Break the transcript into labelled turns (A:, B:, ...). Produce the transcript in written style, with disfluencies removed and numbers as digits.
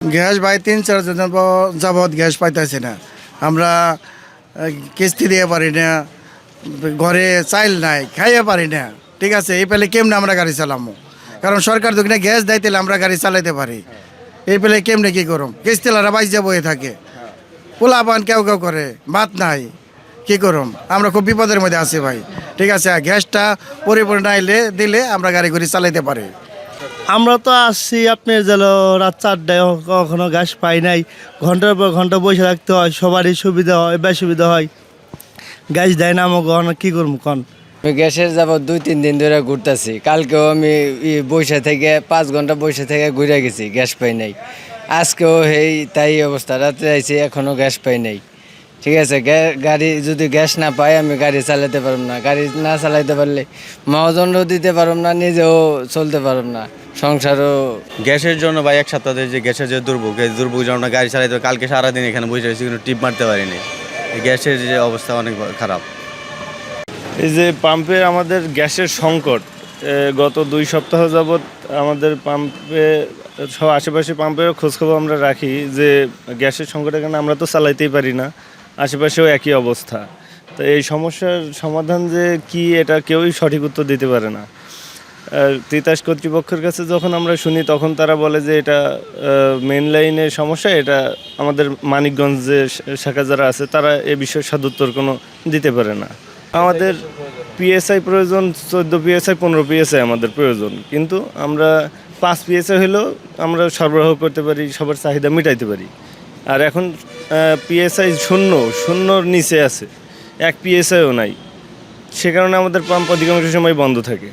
A: Gas ভাই ৩-৪ দিন যাবৎ গ্যাস পাইতেছি না। আমরা কিস্তি দিয়ে পারি না, ঘরে চাইল নাই, খাইয়ে পারি না। ঠিক আছে, এই পেলে কেমনে আমরা গাড়ি চালামো? কারণ সরকার তো কিনা গ্যাস দেয়, তাহলে আমরা গাড়ি চালাইতে পারি। এই পেলে কেমনে কি করুম? কিস্তিলারা বাইজা বয়ে থাকে, পোলাপান কেউ কেউ করে, ভাত নাই, কি করুম? আমরা খুব বিপদের মধ্যে আছি ভাই। ঠিক আছে, গ্যাসটা পরিপূর্ণ দিলে আমরা গাড়ি ঘুরি চালাইতে পারি।
B: আমরা তো আসছি আপনার যেন রাত 4টায়, কখনো গ্যাস পাই নাই। ঘন্টার পর ঘন্টা বসে থাকতে হয়, সবারই সুবিধা হয়, সুবিধা হয়। গ্যাস দেয় না আমাকে, কী করবো কন?
C: আমি গ্যাসের যাবত 2-3 দিন ধরে ঘুরতেছি। কালকেও আমি বৈশা থেকে 5 ঘন্টা বৈশা থেকে ঘুরে গেছি, গ্যাস পাই নাই। আজকেও তাই অবস্থা, রাত্রে আইছি এখনও গ্যাস পাই নাই। ঠিক আছে, গাড়ি যদি গ্যাস না পাই আমি গাড়ি চালাতে পারব না। গাড়ি না চালাইতে পারলে মহাজনও দিতে পারব না, নিজেও চলতে পারব না, সংসারও।
D: গ্যাসের জন্য ভাই এক সপ্তাহ ধরে যে গ্যাসের যে দুর্ভোগ, এই দুর্ভোগ জন্য গাড়ি চালাইতে কালকে সারাদিন এখানে বসে রয়েছি, কিন্তু টিপ মারতে পারিনি। এই গ্যাসের যে অবস্থা অনেক খারাপ।
E: এই যে পাম্পে আমাদের গ্যাসের সংকট, গত 2 সপ্তাহ যাবৎ আমাদের পাম্পে সব আশেপাশে পাম্পেও খোঁজখবর আমরা রাখি যে গ্যাসের সংকটের কারণে আমরা তো চালাইতেই পারি না, আশেপাশেও একই অবস্থা। তো এই সমস্যার সমাধান যে কি, এটা কেউই সঠিক উত্তর দিতে পারে না। তিতাস কর্তৃপক্ষের কাছে যখন আমরা শুনি, তখন তারা বলে যে এটা মেন লাইনের সমস্যা, এটা আমাদের মানিকগঞ্জ যে শাখা যারা আছে তারা এ বিষয়ে সদুত্তর কোনো দিতে পারে না। আমাদের পিএসআই প্রয়োজন 14 পিএসআই 15 পিএসআই আমাদের প্রয়োজন, কিন্তু আমরা 5 পিএসআই হলেও আমরা সরবরাহ করতে পারি, সবার চাহিদা মেটাইতে পারি। আর এখন পিএসআই শূন্যর নিচে আছে, 1 পিএসআইও নাই। সে কারণে আমাদের পাম্প অধিকাংশ সময় বন্ধ থাকে।